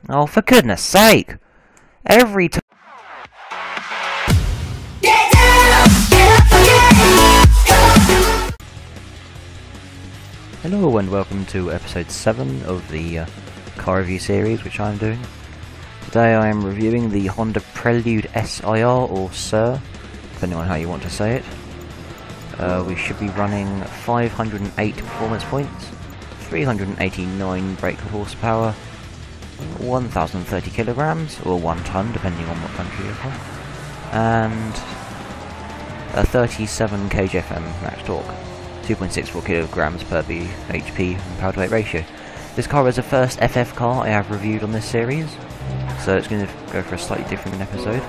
Oh, for goodness sake! Every time. Hello and welcome to episode 7 of the car review series which I'm doing. Today I am reviewing the Honda Prelude SIR, or SIR, depending on how you want to say it. We should be running 508 performance points, 389 brake horsepower, 1030 kilograms, or 1 ton depending on what country you're from, and a 37 kgfm max torque, 2.64 kilograms per bhp power to weight ratio. This car is the first FF car I have reviewed on this series, so it's going to go for a slightly different episode.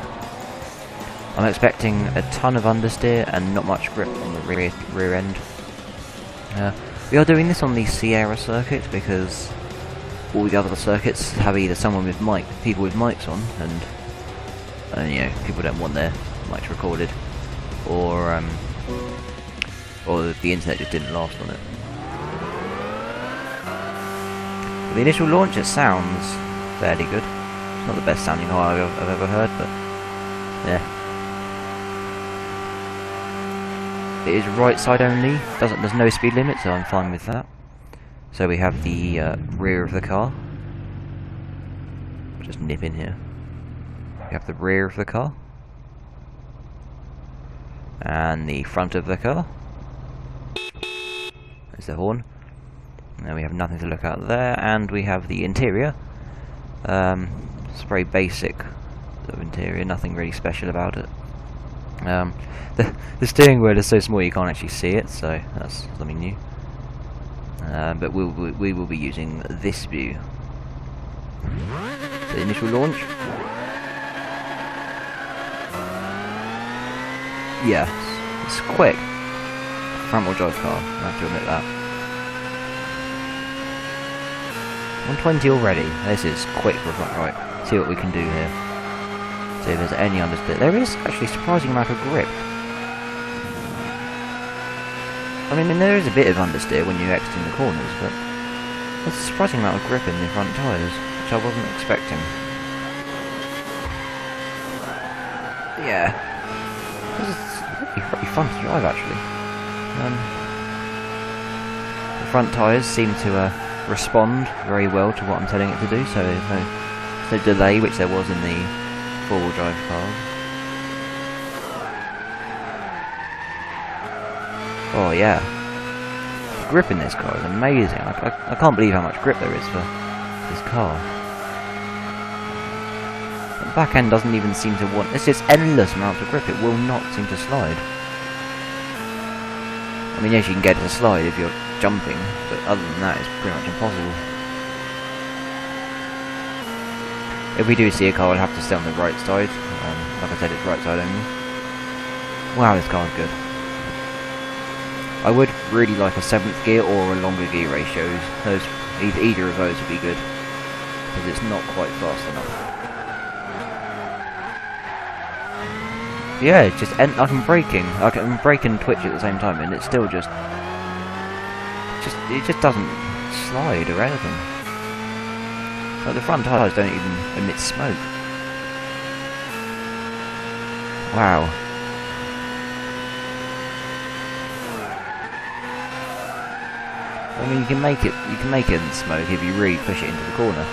I'm expecting a ton of understeer and not much grip on the rear end. We are doing this on the Sierra circuit because all the other circuits have either someone with people with mics on, and you know, people don't want their mics recorded, or the internet just didn't last on it. For the initial launch, it sounds fairly good. It's not the best sounding car I've ever heard, but yeah. It is right side only. There's no speed limit, so I'm fine with that. So we have the rear of the car. Just nip in here. We have the rear of the car. And the front of the car. There's the horn. Now we have nothing to look at there. And we have the interior. It's very basic sort of interior, nothing really special about it. The steering wheel is so small you can't actually see it, so that's something new. But we will be using this view. The initial launch. Yeah, it's quick. Front wheel drive car, I have to admit that. 120 already. This is quick for front right. See what we can do here. See if there's any understeer. There is actually a surprising amount of grip. I mean, there is a bit of understeer when you're exiting the corners, but there's a surprising amount of grip in the front tyres, which I wasn't expecting. Yeah. This is pretty fun to drive, actually. The front tyres seem to respond very well to what I'm telling it to do, so there's no delay, which there was in the four-wheel drive cars. Oh yeah, the grip in this car is amazing. I can't believe how much grip there is for this car. The back end doesn't even seem to want. It's just endless amounts of grip. It will not seem to slide. I mean, yes, you can get it to slide if you're jumping, but other than that, it's pretty much impossible. If we do see a car, we'll have to stay on the right side. Like I said, it's right side only. Wow, this car's good. I would really like a 7th gear or a longer gear ratios. Either of those would be good, because it's not quite fast enough. Yeah, it's just I can brake and twitch at the same time, and it's still it just doesn't slide or anything. Like the front tyres don't even emit smoke. Wow. I mean, you can make it smoke if you really push it into the corner.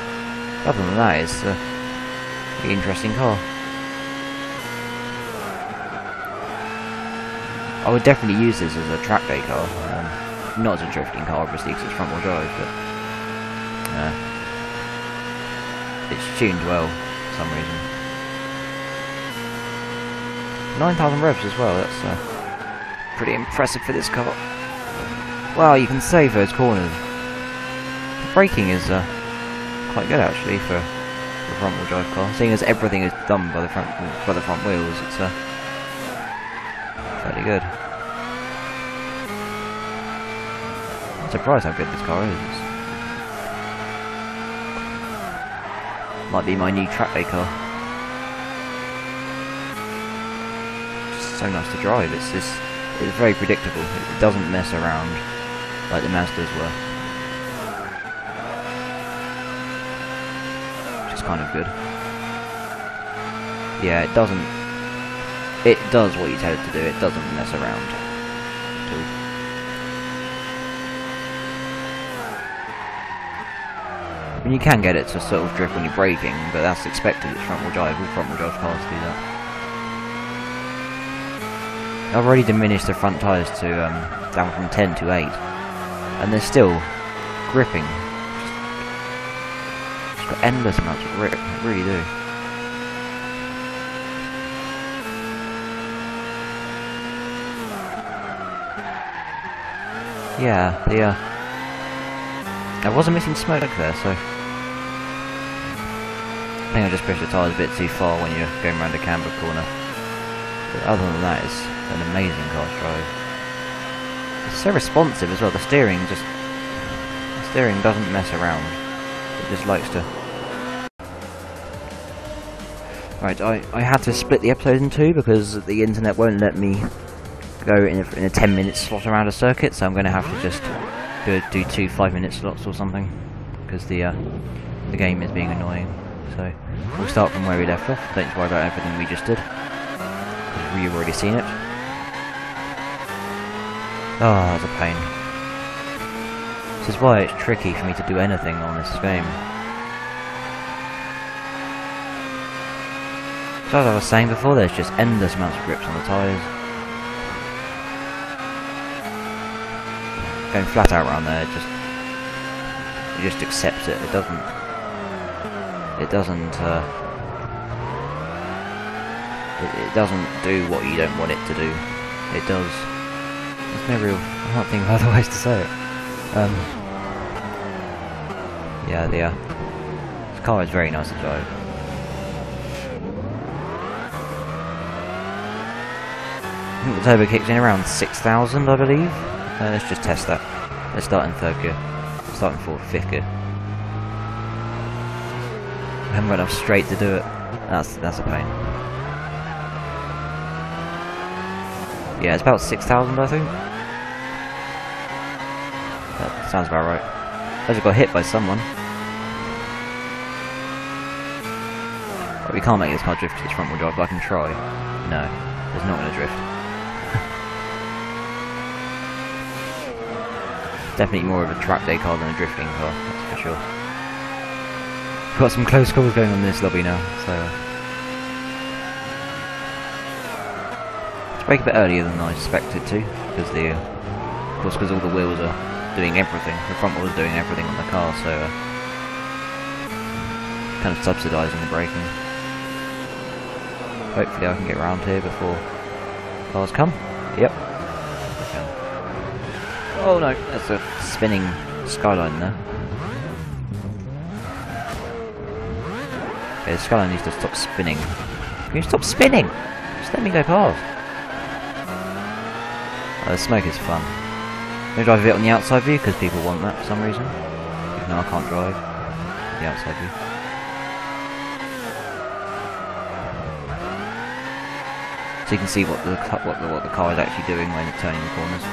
Other than that, it's a pretty interesting car. I would definitely use this as a track day car, not as a drifting car, obviously, because it's front wheel drive, but it's tuned well for some reason. 9,000 revs as well. That's pretty impressive for this car. Wow, you can save those corners. The braking is quite good actually for a front wheel drive car. Seeing as everything is done by the front wheels, it's fairly good. I'm surprised how good this car is. Might be my new track day car. Just so nice to drive. It's very predictable. It doesn't mess around like the Mazdas were. that's kind of good. Yeah, it doesn't... It does what you tell it to do, it doesn't mess around at all. I mean, you can get it to sort of drift when you're braking, but that's expected, it's front-wheel drive. All front-wheel drive cars do that. I've already diminished the front tyres to down from 10 to 8, and they're still gripping. Just got endless amounts of grip, they really do. Yeah, I wasn't missing smoke there, so I think I just pushed the tyres a bit too far when you're going around a camber corner. But other than that, it's an amazing car to drive. It's so responsive as well. The steering doesn't mess around. It just likes to. Right, I had to split the episode in two because the internet won't let me go in a 10-minute slot around a circuit, so I'm going to have to just do 2 5-minute slots or something because the game is being annoying. So we'll start from where we left off. Don't worry about everything we just did because we've already seen it. Oh, that's a pain. This is why it's tricky for me to do anything on this game. So as I was saying before, there's just endless amounts of grips on the tyres. Going flat out around there, it just accepts it. It doesn't do what you don't want it to do. It does. There's no real. I can't think of other ways to say it. Yeah, this car is very nice to drive. I think the turbo kicks in around 6,000, I believe. Let's just test that. Let's start in third gear. Let's start in fifth gear. I haven't got enough straight to do it. That's a pain. Yeah, it's about 6,000, I think. That sounds about right. I just got hit by someone. But we can't make this car drift to its front wheel drive, but I can try. No, it's not going to drift. Definitely more of a track day car than a drifting car, that's for sure. We've got some close calls going on in this lobby now, so let's brake a bit earlier than I expected to, because because all the wheels are doing everything. The front wheel is doing everything on the car, so kind of subsidising the braking. Hopefully I can get around here before cars come. Yep. Oh no, that's a spinning skyline there. Okay, the skyline needs to stop spinning. Can you stop spinning? Just let me go past. Oh, the smoke is fun. I'm going to drive a bit on the outside view because people want that for some reason. Even though I can't drive the outside view. So you can see what the car is actually doing when it's turning the corners.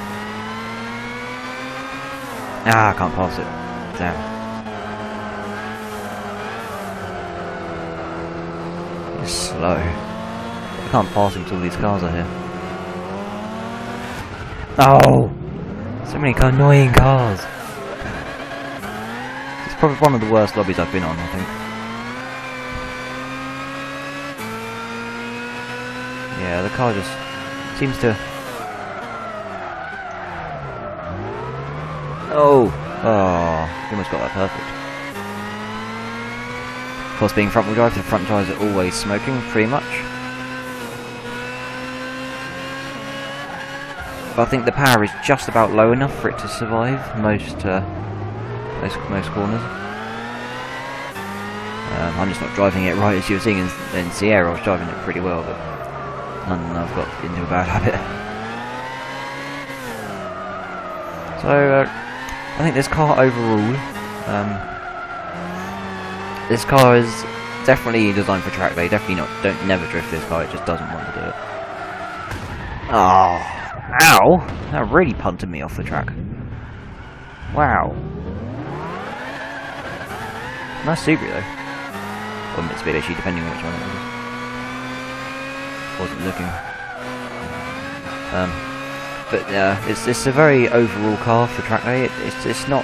Ah, I can't pass it. Damn. It's slow. I can't pass him till these cars are here. Oh! So many annoying cars. It's probably one of the worst lobbies I've been on, I think. Yeah, the car just seems to... Oh! Oh, you almost got that perfect. Of course, being front wheel drive, the front tyres are always smoking, pretty much. But I think the power is just about low enough for it to survive most corners. I'm just not driving it right, as you were seeing in Sierra. I was driving it pretty well, but I've got into a bad habit. So, I think this car overall, this car is definitely designed for track day. Definitely don't never drift this car. It just doesn't want to do it. Oh, ow! That really punted me off the track. Wow. Nice Subaru though. or Mitsubishi, depending on which one it was. Wasn't looking. But it's a very overall car for track day. It's not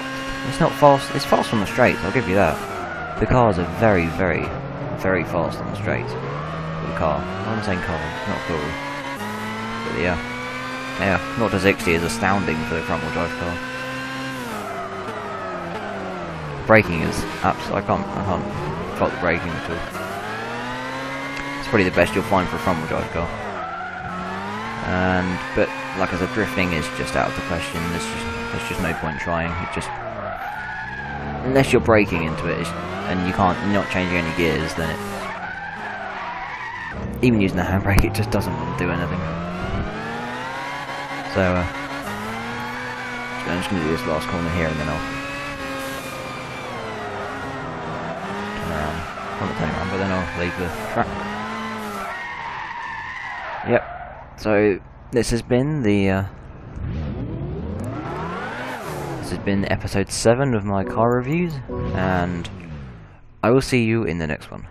fast. It's fast on the straights, I'll give you that. The cars are very fast on the straights. For the car. I'm saying car, not plural. But yeah, 0 to 60 is astounding for the front wheel drive car. Braking is absolutely. I can't fault the braking at all. It's probably the best you'll find for a front wheel drive car. But like I said, drifting is just out of the question. There's just no point trying. It just, unless you're braking into it, and you're not changing any gears, then even using the handbrake, it just doesn't want to do anything. So I'm just going to do this last corner here, and then I'll turn around. Not turn around, but then I'll leave the track. Yep. So this has been episode 7 of my car reviews, and I will see you in the next one.